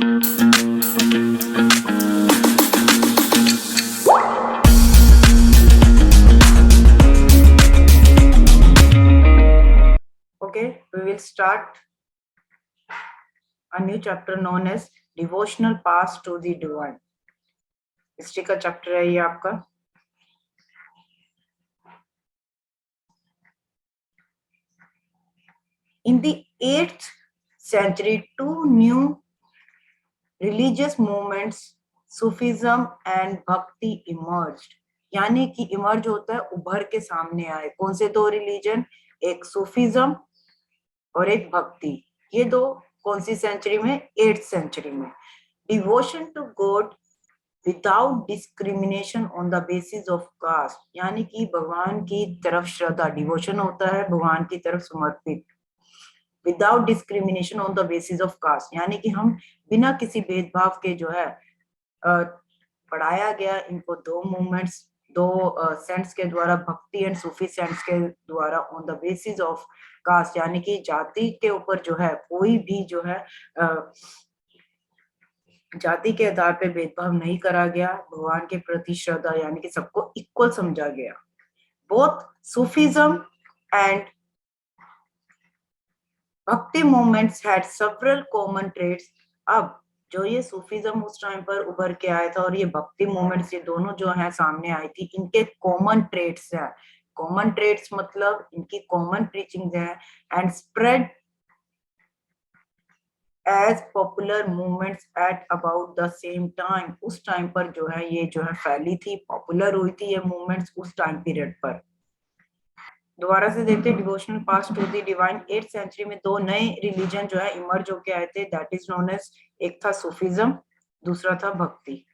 Okay, we will start a new chapter known as Devotional Path to the Divine. History का chapter है ये आपका. In the 8th century, two new religious movements, Sufism and Bhakti, emerged. यानी कि emerge होता है, उभर के सामने आए. कौन से दो रिलीजन? एक सूफिज्म और एक भक्ति. ये दो कौन सी सेंचुरी में? 8th सेंचुरी में. Devotion to God without discrimination on the basis of caste, यानी कि भगवान की तरफ श्रद्धा, डिवोशन होता है भगवान की तरफ समर्पित. Without discrimination on the basis of caste, यानी कि हम बिना किसी भेदभाव के जो है पढ़ाया गया इनको दो मूवमेंट्स, दो सेंट्स के द्वारा, भक्ति एंड सूफी सेंट्स के द्वारा, on the basis of caste, यानी कि जाति के ऊपर जो है कोई भी जो है जाति के आधार पे भेदभाव नहीं करा गया. भगवान के प्रति श्रद्धा, यानी कि सबको इक्वल समझा गया. Both Sufism and bhakti movements had several common traits. अब जो ये सूफिज्म उस टाइम पर उभर के आया था और ये भक्ति मूवमेंट्स, ये दोनों जो है सामने आई थी, इनके कॉमन ट्रेड्स हैं. कॉमन ट्रेड्स मतलब इनकी कॉमन प्रीचिंग है. And spread as popular movements at about the same time. उस टाइम पर जो है ये जो है फैली थी, पॉपुलर हुई थी ये मूवमेंट्स उस टाइम पीरियड पर. दोबारा से देखते हैं devotional path to the divine. 8th century में दो नए रिलीजन जो है इमर्ज होके आए थे. दैट इज नोन एज, एक था सूफिज्म, दूसरा था भक्ति.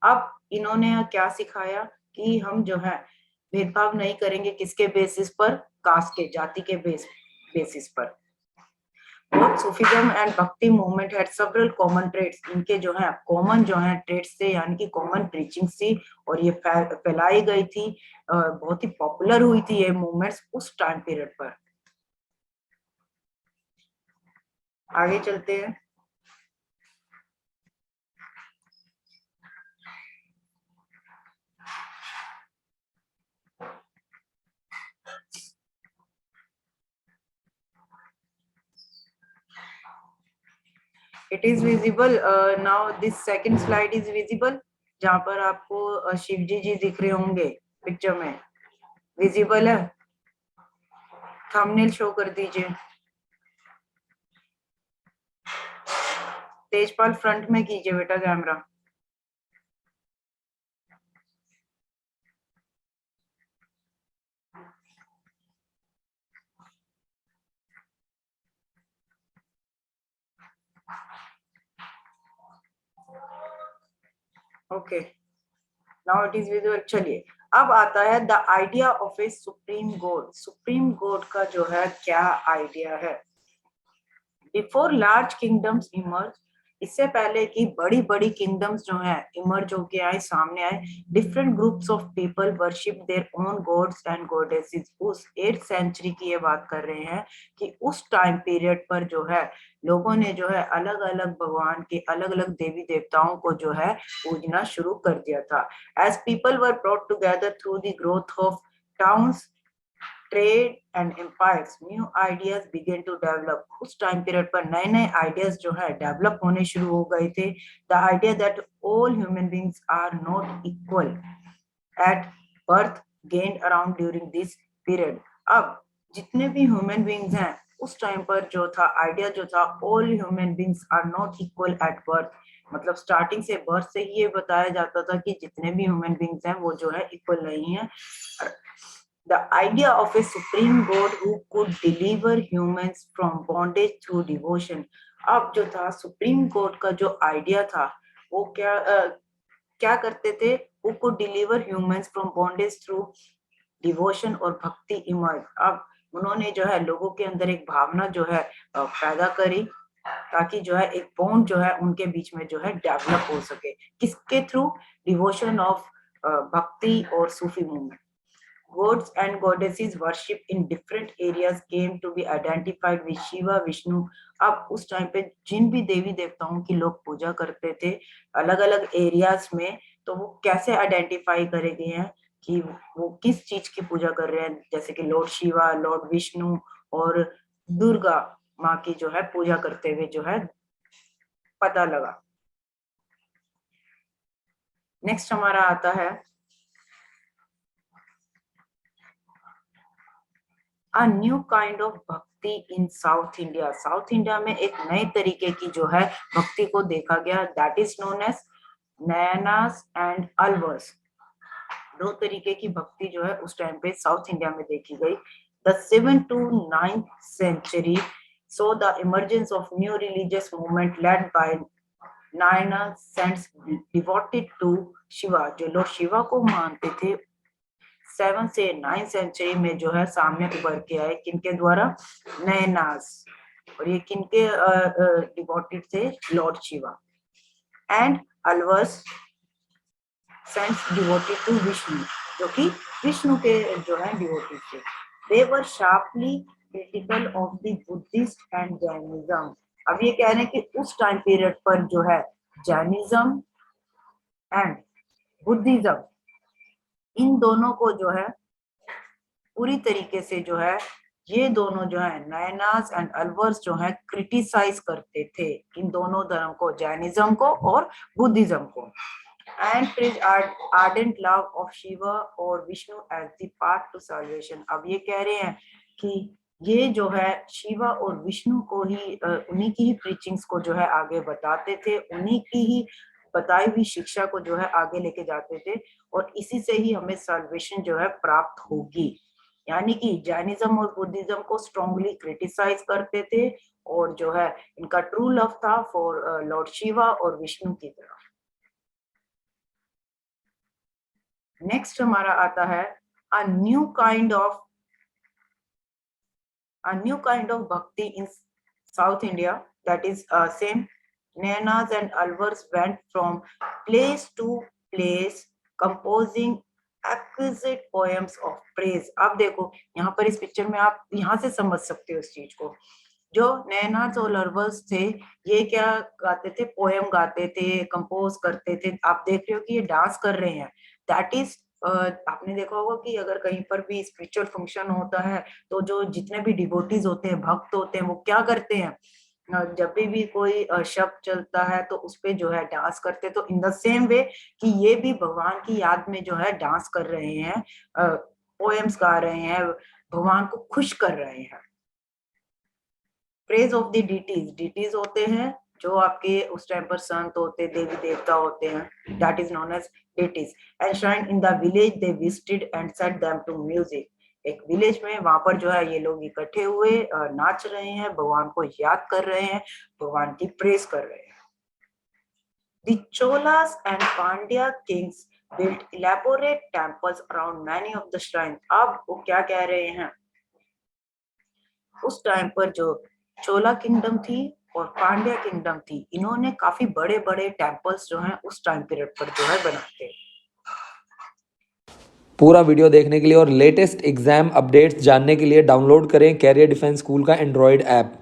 अब इन्होंने क्या सिखाया कि हम जो है भेदभाव नहीं करेंगे. किसके बेसिस पर? कास्ट के, जाति के बेसिस पर. Both Sufism and Bhakti movement had several common traits. इनके जो है कॉमन जो है ट्रेड्स थे, यानी कि कॉमन प्रीचिंग थी, और ये फैलाई गई थी, बहुत ही पॉपुलर हुई थी ये मूवमेंट्स उस टाइम पीरियड पर. आगे चलते हैं. It is visible now. This second slide is visible, जहाँ पर आपको शिव जी दिख रहे होंगे पिक्चर में. विजिबल है? थंबनेल शो कर दीजिए. तेजपाल फ्रंट में कीजिए बेटा camera. Okay, now it is visible. चलिए, अब आता है the idea of a supreme God. Supreme God का जो है क्या आइडिया है? बिफोर लार्ज किंगडम्स इमर्ज, इससे पहले कि बड़ी बड़ी किंगडम्स जो है इमर्ज होके आए, सामने आए, different groups of people worship their own gods and goddesses. उस 8th सेंचुरी की ये बात कर रहे हैं कि उस टाइम पीरियड पर जो है लोगों ने जो है अलग अलग भगवान के, अलग अलग देवी देवताओं को जो है पूजना शुरू कर दिया था. As people were brought together through the growth of towns, trade and empires, new ideas began to develop. उस टाइम पीरियड पर नए नए आइडियाज जो है डेवलप होने शुरू हो गए थे. The idea that all human beings are not equal at birth gained around during this period. अब जितने भी ह्यूमन बीइंग्स हैं उस टाइम पर जो था आइडिया जो था, all human beings are not equal at birth, मतलब स्टार्टिंग से, बर्थ से ही ये बताया जाता था कि जितने भी ह्यूमन बीइंग्स हैं वो जो है इक्वल नहीं है. The idea of a supreme God who could deliver humans from bondage through devotion. अब जो था सुप्रीम गॉड का जो आइडिया था वो क्या करते थे? Who could deliver humans from bondage through devotion और भक्ति इमर्ज. अब उन्होंने जो है लोगों के अंदर एक भावना जो है पैदा करी, ताकि जो है एक बॉन्ड जो है उनके बीच में जो है डेवलप हो सके. किसके थ्रू? डिवोशन ऑफ भक्ति और सूफी movement. gods and goddesses worship in different areas came to be identified with Shiva, Vishnu. अब उस टाइम पे जिन भी देवी देवताओं की लोग पूजा करते थे अलग अलग एरियाज में, तो वो कैसे आइडेंटिफाई करे गए हैं कि वो किस चीज की पूजा कर रहे हैं, जैसे कि लॉर्ड शिवा, लॉर्ड विष्णु और दुर्गा माँ की जो है पूजा करते हुए जो है पता लगा। नेक्स्ट हमारा आता है a new kind of bhakti in south India. South India में एक नए तरीके की जो है भक्ति को देखा गया, that is known as Nayanars and Alvars. दो तरीके की भक्ति जो है उस टाइम पे साउथ इंडिया में देखी गई। The 7th to 9th century saw the emergence of new religious movement led by Nayana saints devoted to Shiva। जो लोग शिवा को मानते थे 7th से 9th सेंचुरी में जो है सामने उभर के आए, किनके द्वारा? नयनास। और ये किनके डिवोटेड थे? Lord Shiva. And Alvars saints devoted to Vishnu, जो कि विष्णु के जो है डिवोटेड थे। They were sharply critical of the Buddhist and Jainism। अब ये कह रहे हैं कि उस टाइम पीरियड पर जो है जैनिज्म एंड बुद्धिज्म, इन दोनों को जो है पूरी तरीके से जो है ये दोनों जो है नयनास एंड अलवर्स जो है क्रिटिसाइज करते थे इन दोनों धर्म को, जैनिज्म को और बुद्धिज्म को। And praise ardent love of Shiva और Vishnu as the path to salvation। अब ये कह रहे हैं कि ये जो है शिवा और विष्णु को ही उन्हीं की ही प्रीचिंग्स को जो है आगे बताते थे, उन्हीं की ही बताई हुई शिक्षा को जो है आगे लेके जाते थे और इसी से ही हमें सल्वेशन जो है प्राप्त होगी। यानी कि जैनिज्म और बुद्धिज्म को स्ट्रांगली क्रिटिसाइज करते थे और जो है इनका ट्रू लव था फॉर लॉर्ड शिवा और विष्णु की तरफ। नेक्स्ट हमारा आता है a new kind of bhakti in south India, that is same Nayanars and Alvars went from place to place composing exquisite poems of praise. अब देखो यहाँ पर इस पिक्चर में आप यहाँ से समझ सकते हो इस चीज को। जो नयनास और अलवर्स थे ये क्या गाते थे? पोएम गाते थे, कंपोज करते थे। आप देख रहे हो कि ये डांस कर रहे हैं, दैट इज आपने देखा होगा कि अगर कहीं पर भी स्पिरिचुअल फंक्शन होता है तो जो जितने भी डिवोटीज होते हैं, भक्त होते हैं, वो क्या करते हैं? जब भी कोई शब्द चलता है तो उस पे जो है डांस करते। तो इन द सेम वे कि ये भी भगवान की याद में जो है डांस कर रहे हैं, पोएम्स गा रहे हैं, भगवान को खुश कर रहे हैं। प्रेज ऑफ द डिटीज होते हैं जो आपके उस टाइम पर संत होते, देवी देवता होते हैं, that is known as deities. Enshrined in the village they visited and set them to music. एक विलेज में वहां पर जो है ये लोग इकट्ठे हुए नाच रहे हैं, भगवान को याद कर रहे हैं, भगवान की प्रेज कर रहे हैं। The Cholas and Pandya Kings built elaborate temples around many of the shrines। अब वो क्या कह रहे हैं? उस टाइम पर जो चोला किंगडम थी और पांड्या किंगडम थी, इन्होंने काफी बड़े बड़े टेम्पल्स जो हैं उस टाइम पीरियड पर जो है बनाते हैं। पूरा वीडियो देखने के लिए और लेटेस्ट एग्जाम अपडेट्स जानने के लिए डाउनलोड करें कैरियर डिफेंस स्कूल का एंड्रॉयड ऐप।